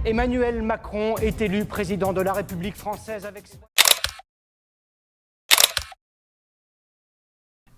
Emmanuel Macron est élu président de la République française avec...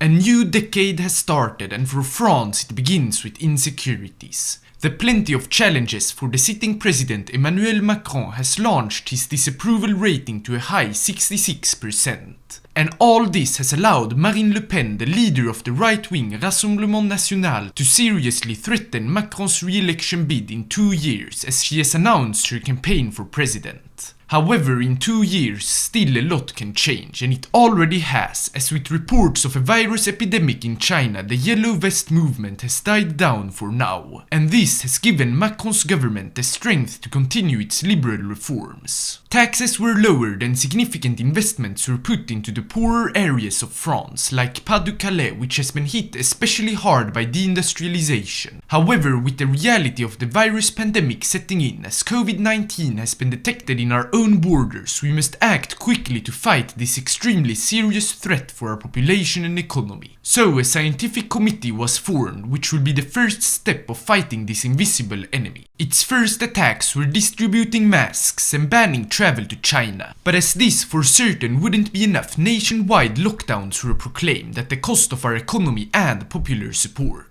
A new decade has started, and for France it begins with insecurities. The plenty of challenges for the sitting president Emmanuel Macron has launched his disapproval rating to a high 66%. And all this has allowed Marine Le Pen, the leader of the right-wing Rassemblement National, to seriously threaten Macron's re-election bid in 2 years, as she has announced her campaign for president. However, in 2 years, still a lot can change, and it already has, as with reports of a virus epidemic in China, the Yellow Vest movement has died down for now, and this has given Macron's government the strength to continue its liberal reforms. Taxes were lowered and significant investments were put into the poorer areas of France, like Pas-de-Calais, which has been hit especially hard by deindustrialization. However, with the reality of the virus pandemic setting in, as COVID-19 has been detected in our own borders, we must act quickly to fight this extremely serious threat for our population and economy. So a scientific committee was formed, which will be the first step of fighting this invisible enemy. Its first attacks were distributing masks and banning travel to China. But as this for certain wouldn't be enough, nationwide lockdowns were proclaimed at the cost of our economy and popular support.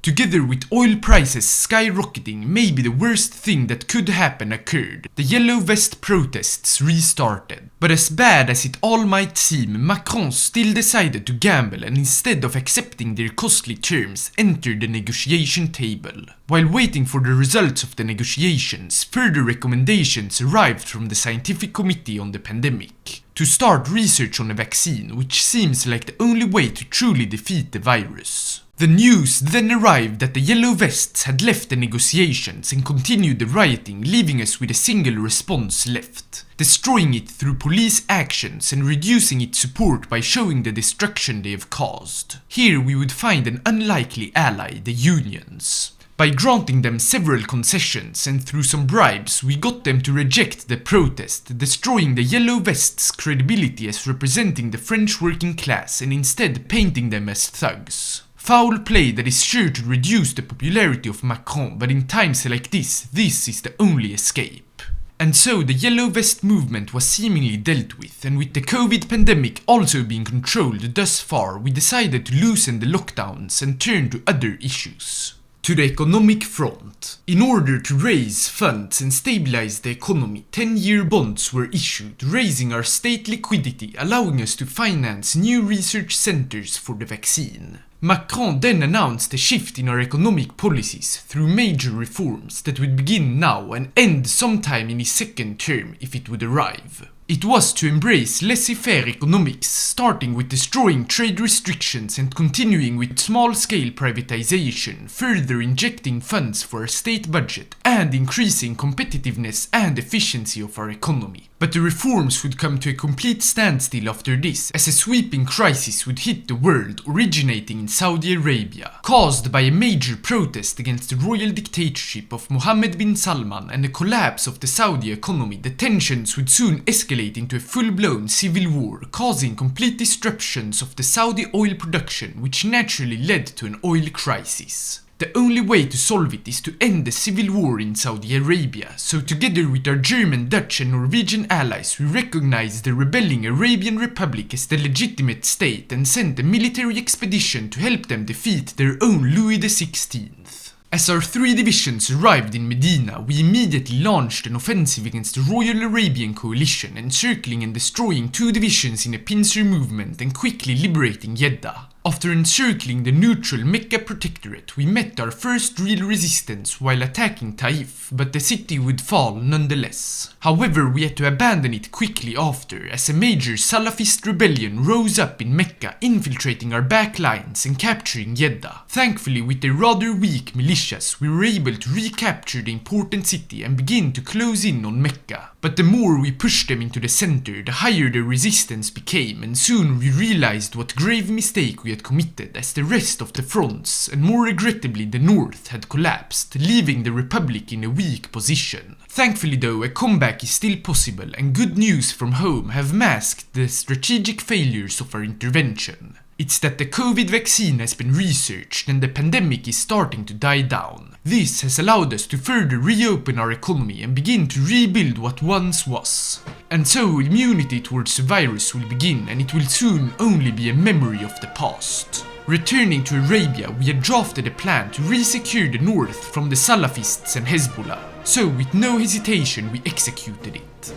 Together with oil prices skyrocketing, maybe the worst thing that could happen occurred. The Yellow Vest protests restarted. But as bad as it all might seem, Macron still decided to gamble and instead of accepting their costly terms, entered the negotiation table. While waiting for the results of the negotiations, further recommendations arrived from the Scientific Committee on the Pandemic to start research on a vaccine, which seems like the only way to truly defeat the virus. The news then arrived that the Yellow Vests had left the negotiations and continued the rioting, leaving us with a single response left, destroying it through police actions and reducing its support by showing the destruction they have caused. Here we would find an unlikely ally, the unions. By granting them several concessions and through some bribes, we got them to reject the protest, destroying the Yellow Vests' credibility as representing the French working class and instead painting them as thugs. Foul play that is sure to reduce the popularity of Macron, but in times like this is the only escape. And so the Yellow Vest movement was seemingly dealt with, and with the COVID pandemic also being controlled thus far, we decided to loosen the lockdowns and turn to other issues. To the economic front. In order to raise funds and stabilize the economy, 10-year bonds were issued, raising our state liquidity, allowing us to finance new research centers for the vaccine. Macron then announced a shift in our economic policies through major reforms that would begin now and end sometime in his second term if it would arrive. It was to embrace laissez-faire economics, starting with destroying trade restrictions and continuing with small-scale privatization, further injecting funds for our state budget and increasing competitiveness and efficiency of our economy. But the reforms would come to a complete standstill after this, as a sweeping crisis would hit the world, originating in Saudi Arabia. Caused by a major protest against the royal dictatorship of Mohammed bin Salman and the collapse of the Saudi economy, the tensions would soon escalate into a full-blown civil war, causing complete disruptions of the Saudi oil production, which naturally led to an oil crisis. The only way to solve it is to end the civil war in Saudi Arabia, so together with our German, Dutch and Norwegian allies, we recognized the rebelling Arabian Republic as the legitimate state and sent a military expedition to help them defeat their own Louis XVI. As our 3 divisions arrived in Medina, we immediately launched an offensive against the Royal Arabian Coalition, encircling and destroying 2 divisions in a pincer movement and quickly liberating Jeddah. After encircling the neutral Mecca Protectorate, we met our first real resistance while attacking Taif, but the city would fall nonetheless. However, we had to abandon it quickly after, as a major Salafist rebellion rose up in Mecca, infiltrating our back lines and capturing Jeddah. Thankfully, with their rather weak militias, we were able to recapture the important city and begin to close in on Mecca. But the more we pushed them into the center, the higher their resistance became, and soon we realized what grave mistake we had committed, as the rest of the fronts, and more regrettably the north, had collapsed, leaving the Republic in a weak position. Thankfully though, a comeback is still possible, and good news from home have masked the strategic failures of our intervention. It's that the COVID vaccine has been researched and the pandemic is starting to die down. This has allowed us to further reopen our economy and begin to rebuild what once was. And so immunity towards the virus will begin, and it will soon only be a memory of the past. Returning to Arabia, we had drafted a plan to re-secure the north from the Salafists and Hezbollah. So with no hesitation we executed it.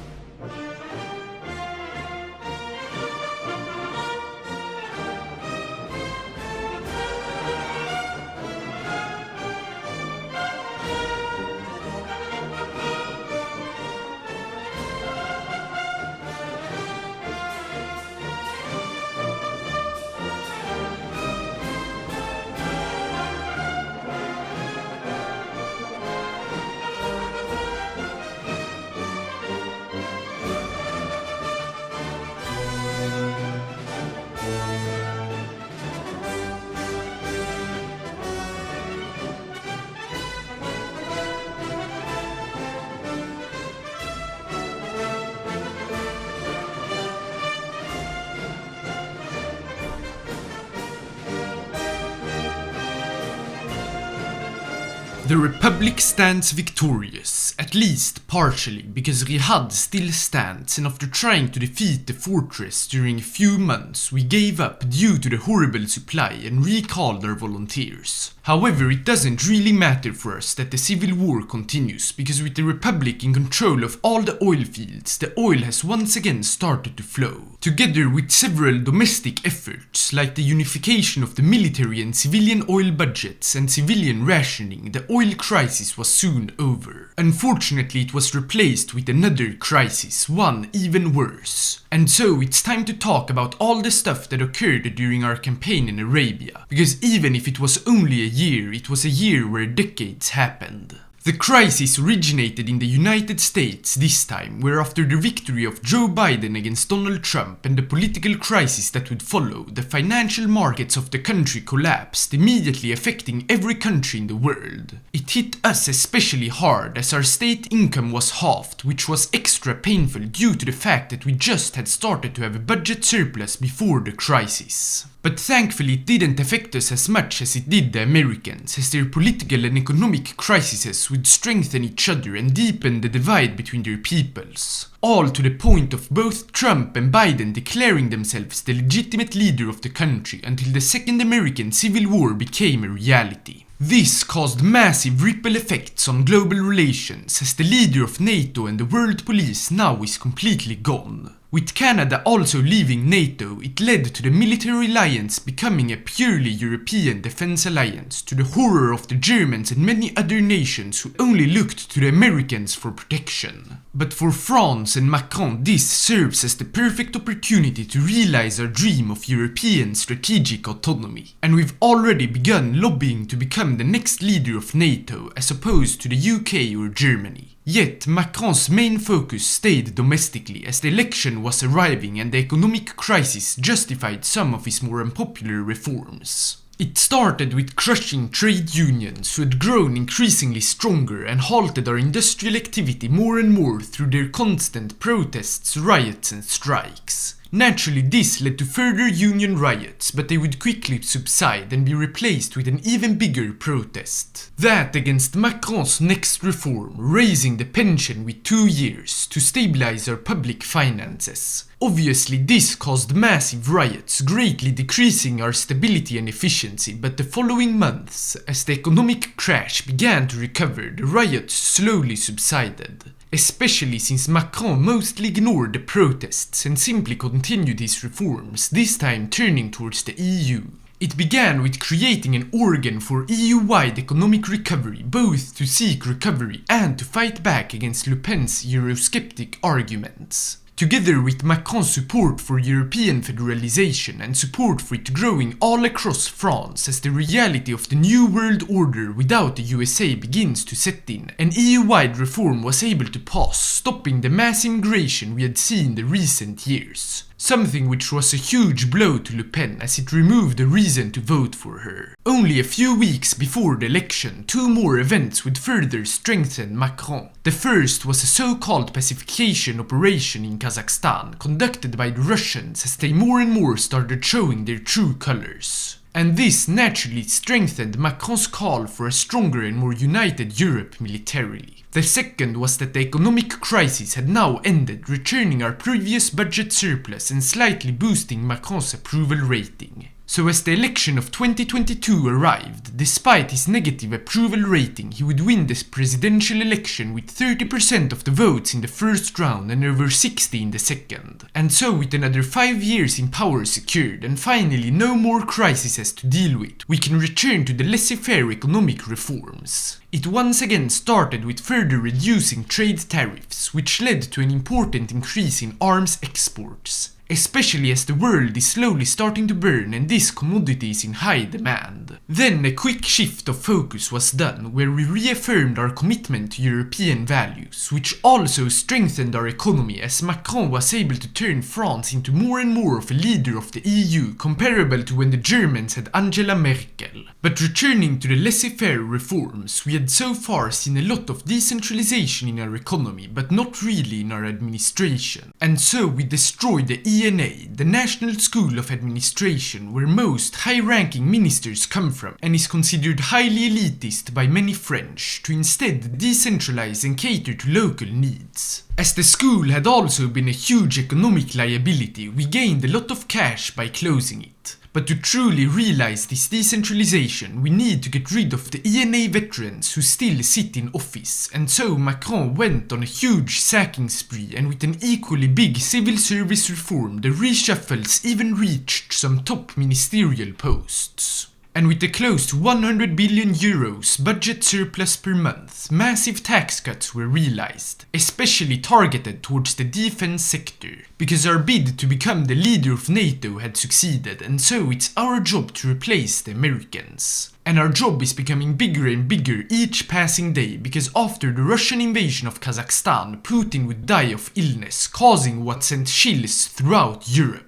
The Republic stands victorious, at least partially, because Riyadh still stands, and after trying to defeat the fortress during a few months, we gave up due to the horrible supply and recalled our volunteers. However, it doesn't really matter for us that the civil war continues, because with the Republic in control of all the oil fields, the oil has once again started to flow. Together with several domestic efforts, like the unification of the military and civilian oil budgets and civilian rationing, the oil crisis was soon over. Unfortunately, it was replaced with another crisis, one even worse. And so it's time to talk about all the stuff that occurred during our campaign in Arabia, because even if it was only a year, it was a year where decades happened. The crisis originated in the United States this time, where after the victory of Joe Biden against Donald Trump and the political crisis that would follow, the financial markets of the country collapsed, immediately affecting every country in the world. It hit us especially hard as our state income was halved, which was extra painful due to the fact that we just had started to have a budget surplus before the crisis. But thankfully it didn't affect us as much as it did the Americans, as their political and economic crises would strengthen each other and deepen the divide between their peoples. All to the point of both Trump and Biden declaring themselves the legitimate leader of the country until the Second American Civil War became a reality. This caused massive ripple effects on global relations, as the leader of Nato and the world police now is completely gone. With Canada also leaving NATO, it led to the military alliance becoming a purely European defense alliance, to the horror of the Germans and many other nations who only looked to the Americans for protection. But for France and Macron, this serves as the perfect opportunity to realize our dream of European strategic autonomy. And we've already begun lobbying to become the next leader of NATO, as opposed to the UK or Germany. Yet Macron's main focus stayed domestically, as the election was arriving and the economic crisis justified some of his more unpopular reforms. It started with crushing trade unions, who had grown increasingly stronger and halted our industrial activity more and more through their constant protests, riots and strikes. Naturally, this led to further union riots, but they would quickly subside and be replaced with an even bigger protest. That against Macron's next reform, raising the pension with 2 years to stabilize our public finances. Obviously, this caused massive riots, greatly decreasing our stability and efficiency, but the following months, as the economic crash began to recover, the riots slowly subsided. Especially since Macron mostly ignored the protests and simply continued his reforms, this time turning towards the EU. It began with creating an organ for EU-wide economic recovery, both to seek recovery and to fight back against Le Pen's Eurosceptic arguments. Together with Macron's support for European federalization and support for it growing all across France as the reality of the new world order without the USA begins to set in, an EU-wide reform was able to pass, stopping the mass immigration we had seen in the recent years. Something which was a huge blow to Le Pen, as it removed the reason to vote for her. Only a few weeks before the election, 2 more events would further strengthen Macron. The first was a so-called pacification operation in Kazakhstan, conducted by the Russians as they more and more started showing their true colors. And this naturally strengthened Macron's call for a stronger and more united Europe militarily. The second was that the economic crisis had now ended, returning our previous budget surplus and slightly boosting Macron's approval rating. So as the election of 2022 arrived, despite his negative approval rating, he would win this presidential election with 30% of the votes in the first round and over 60% in the second. And so with another 5 years in power secured and finally no more crises to deal with, we can return to the laissez-faire economic reforms. It once again started with further reducing trade tariffs, which led to an important increase in arms exports. Especially as the world is slowly starting to burn and this commodity is in high demand. Then a quick shift of focus was done, where we reaffirmed our commitment to European values, which also strengthened our economy as Macron was able to turn France into more and more of a leader of the EU, comparable to when the Germans had Angela Merkel. But returning to the laissez-faire reforms, we had so far seen a lot of decentralization in our economy, but not really in our administration. And so we destroyed the ENA, the National School of Administration, where most high-ranking ministers come from and is considered highly elitist by many French, to instead decentralize and cater to local needs. As the school had also been a huge economic liability, we gained a lot of cash by closing it. But to truly realize this decentralization, we need to get rid of the ENA veterans who still sit in office, and so Macron went on a huge sacking spree, and with an equally big civil service reform, the reshuffles even reached some top ministerial posts. And with a close to 100 billion euros budget surplus per month, massive tax cuts were realized, especially targeted towards the defense sector, because our bid to become the leader of Nato had succeeded, and so it's our job to replace the Americans. And our job is becoming bigger and bigger each passing day, because after the Russian invasion of Kazakhstan, Putin would die of illness, causing what sent chills throughout Europe.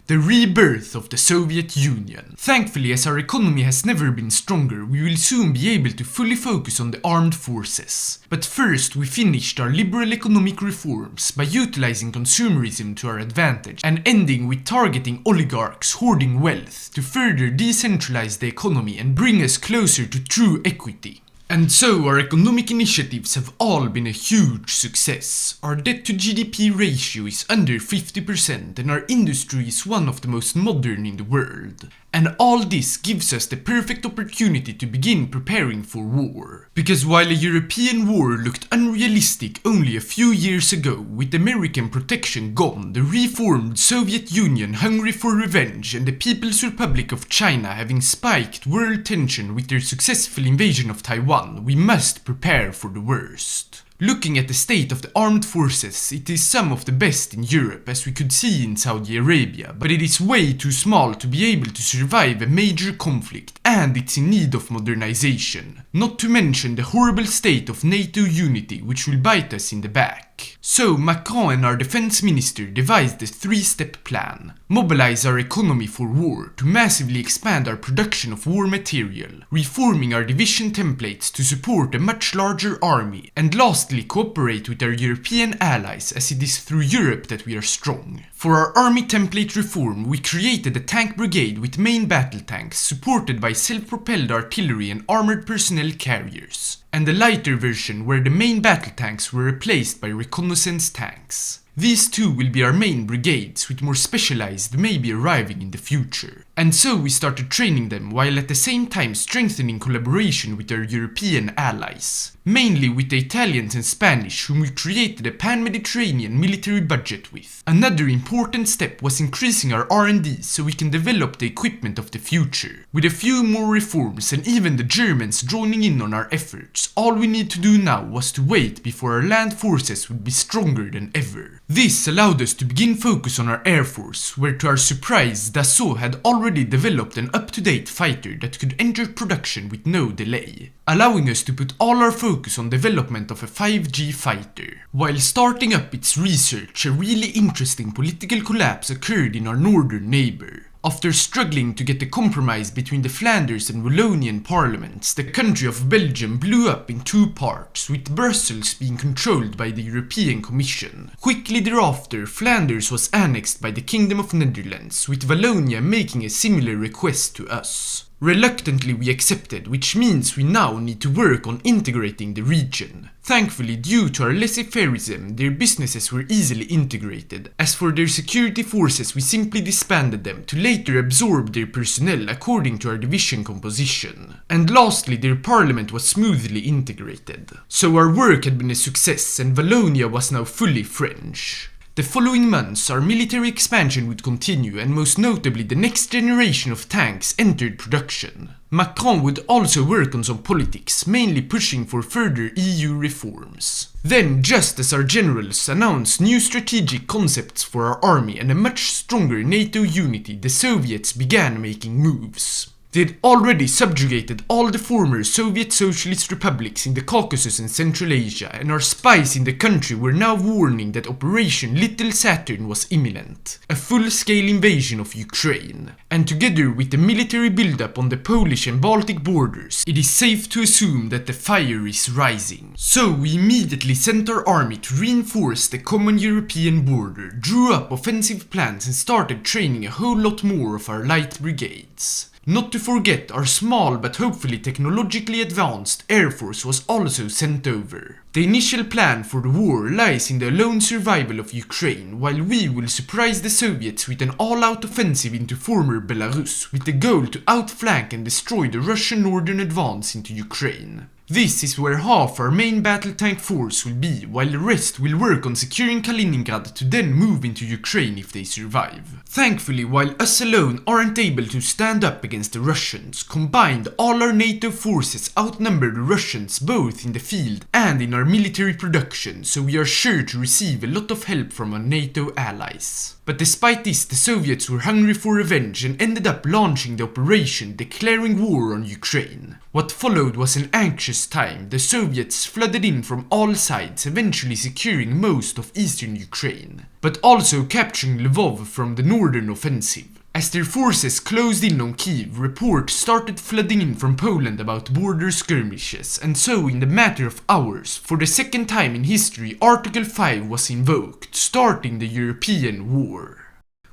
The rebirth of the Soviet Union. Thankfully, as our economy has never been stronger, we will soon be able to fully focus on the armed forces. But first, we finished our liberal economic reforms by utilizing consumerism to our advantage and ending with targeting oligarchs hoarding wealth to further decentralize the economy and bring us closer to true equity. And so our economic initiatives have all been a huge success. Our debt to GDP ratio is under 50% and our industry is one of the most modern in the world. And all this gives us the perfect opportunity to begin preparing for war. Because while a European war looked unrealistic only a few years ago, with American protection gone, the reformed Soviet Union hungry for revenge, and the People's Republic of China having spiked world tension with their successful invasion of Taiwan, we must prepare for the worst. Looking at the state of the armed forces, it is some of the best in Europe, as we could see in Saudi Arabia, but it is way too small to be able to survive a major conflict, and it's in need of modernization. Not to mention the horrible state of NATO unity, which will bite us in the back. So Macron and our defense minister devised a 3-step plan. Mobilize our economy for war to massively expand our production of war material, reforming our division templates to support a much larger army, and lastly cooperate with our European allies, as it is through Europe that we are strong. For our army template reform, we created a tank brigade with main battle tanks supported by self-propelled artillery and armored personnel carriers, and a lighter version where the main battle tanks were replaced by reconnaissance tanks. These two will be our main brigades, with more specialized maybe arriving in the future. And so we started training them, while at the same time strengthening collaboration with our European allies. Mainly with the Italians and Spanish, whom we created a pan-Mediterranean military budget with. Another important step was increasing our R&D so we can develop the equipment of the future. With a few more reforms and even the Germans joining in on our efforts, all we need to do now was to wait before our land forces would be stronger than ever. This allowed us to begin focus on our air force, where to our surprise Dassault had already developed an up-to-date fighter that could enter production with no delay, allowing us to put all our focus on development of a 5G fighter. While starting up its research, a really interesting political collapse occurred in our northern neighbor. After struggling to get a compromise between the Flanders and Wallonian parliaments, the country of Belgium blew up in two parts, with Brussels being controlled by the European Commission. Quickly thereafter, Flanders was annexed by the Kingdom of Netherlands, with Wallonia making a similar request to us. Reluctantly we accepted, which means we now need to work on integrating the region. Thankfully, due to our laissez-faireism, their businesses were easily integrated. As for their security forces, we simply disbanded them to later absorb their personnel according to our division composition. And lastly, their parliament was smoothly integrated. So our work had been a success and Wallonia was now fully French. The following months, our military expansion would continue, and most notably the next generation of tanks entered production. Macron would also work on some politics, mainly pushing for further EU reforms. Then, just as our generals announced new strategic concepts for our army and a much stronger NATO unity, the Soviets began making moves. They had already subjugated all the former Soviet Socialist republics in the Caucasus and Central Asia, and our spies in the country were now warning that Operation Little Saturn was imminent, a full-scale invasion of Ukraine. And together with the military buildup on the Polish and Baltic borders, it is safe to assume that the fire is rising. So we immediately sent our army to reinforce the common European border, drew up offensive plans and started training a whole lot more of our light brigades. Not to forget, our small but hopefully technologically advanced Air Force was also sent over. The initial plan for the war lies in the alone survival of Ukraine, while we will surprise the Soviets with an all-out offensive into former Belarus, with the goal to outflank and destroy the Russian northern advance into Ukraine. This is where half our main battle tank force will be, while the rest will work on securing Kaliningrad to then move into Ukraine if they survive. Thankfully, while us alone aren't able to stand up against the Russians, combined all our NATO forces outnumber the Russians both in the field and in our military production, so we are sure to receive a lot of help from our NATO allies. But despite this, the Soviets were hungry for revenge and ended up launching the operation, declaring war on Ukraine. What followed was an anxious time. The Soviets flooded in from all sides, eventually securing most of eastern Ukraine, but also capturing Lvov from the northern offensive. As their forces closed in on Kiev, reports started flooding in from Poland about border skirmishes, and so in the matter of hours, for the second time in history, Article 5 was invoked, starting the European War.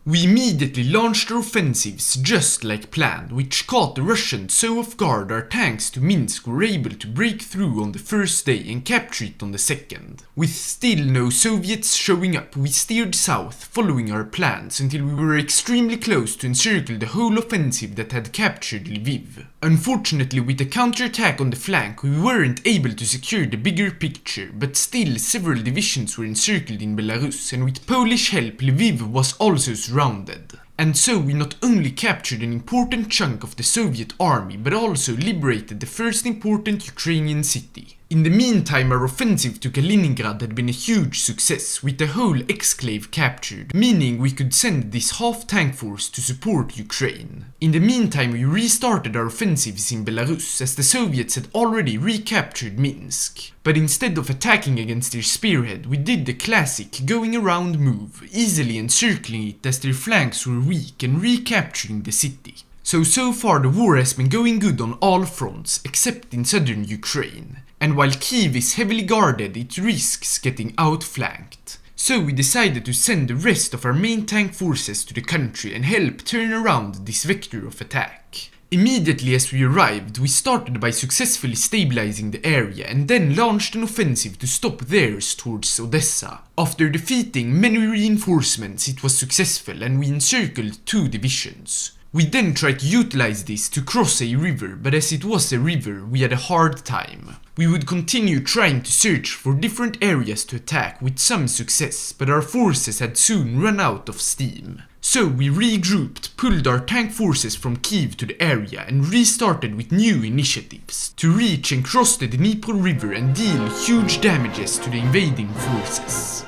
We immediately launched our offensives just like planned, which caught the Russians so off guard our tanks to Minsk were able to break through on the first day and capture it on the second. With still no Soviets showing up, we steered south, following our plans until we were extremely close to encircle the whole offensive that had captured Lviv. Unfortunately, with the counterattack on the flank, we weren't able to secure the bigger picture, but still several divisions were encircled in Belarus, and with Polish help, Lviv was also surrounded. And so we not only captured an important chunk of the Soviet army, but also liberated the first important Ukrainian city. In the meantime, our offensive to Kaliningrad had been a huge success, with the whole exclave captured, meaning we could send this half-tank force to support Ukraine. In the meantime, we restarted our offensives in Belarus, as the Soviets had already recaptured Minsk. But instead of attacking against their spearhead, we did the classic going around move, easily encircling it as their flanks were weak and recapturing the city. So far the war has been going good on all fronts, except in southern Ukraine. And while Kiev is heavily guarded, it risks getting outflanked. So we decided to send the rest of our main tank forces to the country and help turn around this vector of attack. Immediately as we arrived, we started by successfully stabilizing the area and then launched an offensive to stop theirs towards Odessa. After defeating many reinforcements, it was successful and we encircled 2 divisions. We then tried to utilize this to cross a river, but as it was a river, we had a hard time. We would continue trying to search for different areas to attack with some success, but our forces had soon run out of steam. So we regrouped, pulled our tank forces from Kiev to the area and restarted with new initiatives to reach and cross the Dnipro River and deal huge damages to the invading forces.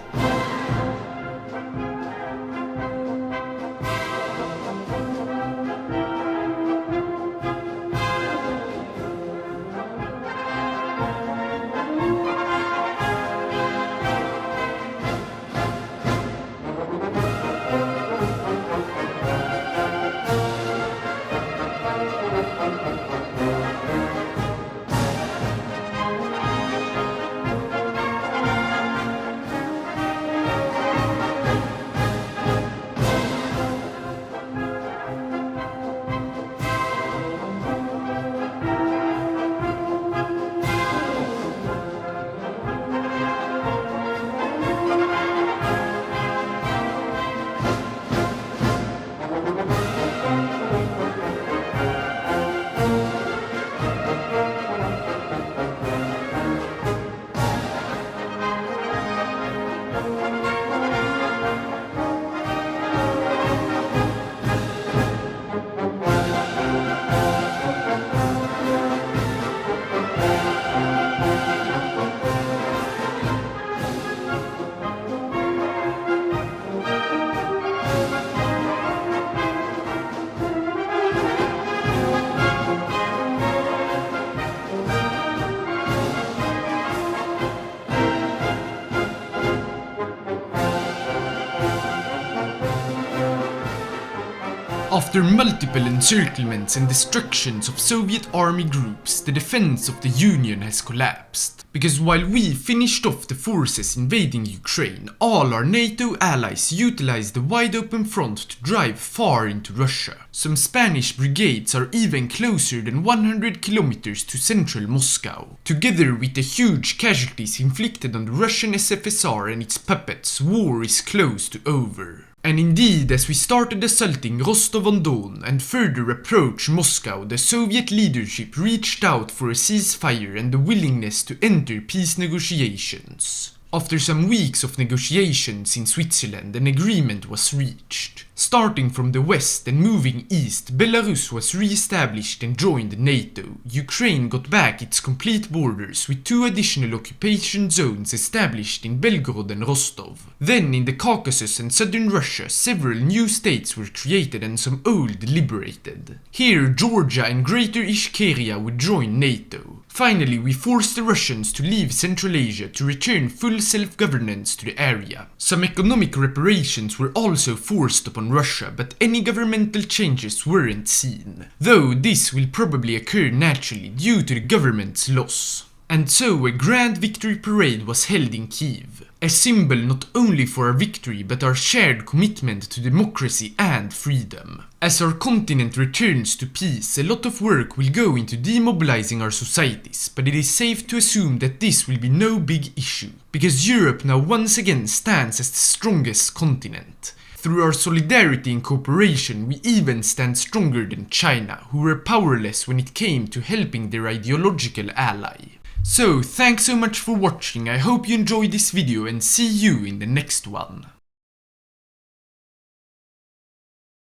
After multiple encirclements and destructions of Soviet army groups, the defense of the Union has collapsed. Because while we finished off the forces invading Ukraine, all our NATO allies utilized the wide open front to drive far into Russia. Some Spanish brigades are even closer than 100 kilometers to central Moscow. Together with the huge casualties inflicted on the Russian SFSR and its puppets, war is close to over. And indeed, as we started assaulting Rostov-on-Don and further approached Moscow, the Soviet leadership reached out for a ceasefire and the willingness to enter peace negotiations. After some weeks of negotiations in Switzerland, an agreement was reached. Starting from the west and moving east, Belarus was re-established and joined NATO. Ukraine got back its complete borders with 2 additional occupation zones established in Belgorod and Rostov. Then in the Caucasus and southern Russia, several new states were created and some old liberated. Here, Georgia and Greater Ishkeria would join NATO. Finally, we forced the Russians to leave Central Asia to return full self-governance to the area. Some economic reparations were also forced upon Russia, but any governmental changes weren't seen. Though this will probably occur naturally due to the government's loss. And so a grand victory parade was held in Kyiv. A symbol not only for our victory but our shared commitment to democracy and freedom. As our continent returns to peace, a lot of work will go into demobilizing our societies, but it is safe to assume that this will be no big issue, because Europe now once again stands as the strongest continent. Through our solidarity and cooperation, we even stand stronger than China, who were powerless when it came to helping their ideological ally. So, thanks so much for watching, I hope you enjoyed this video and see you in the next one.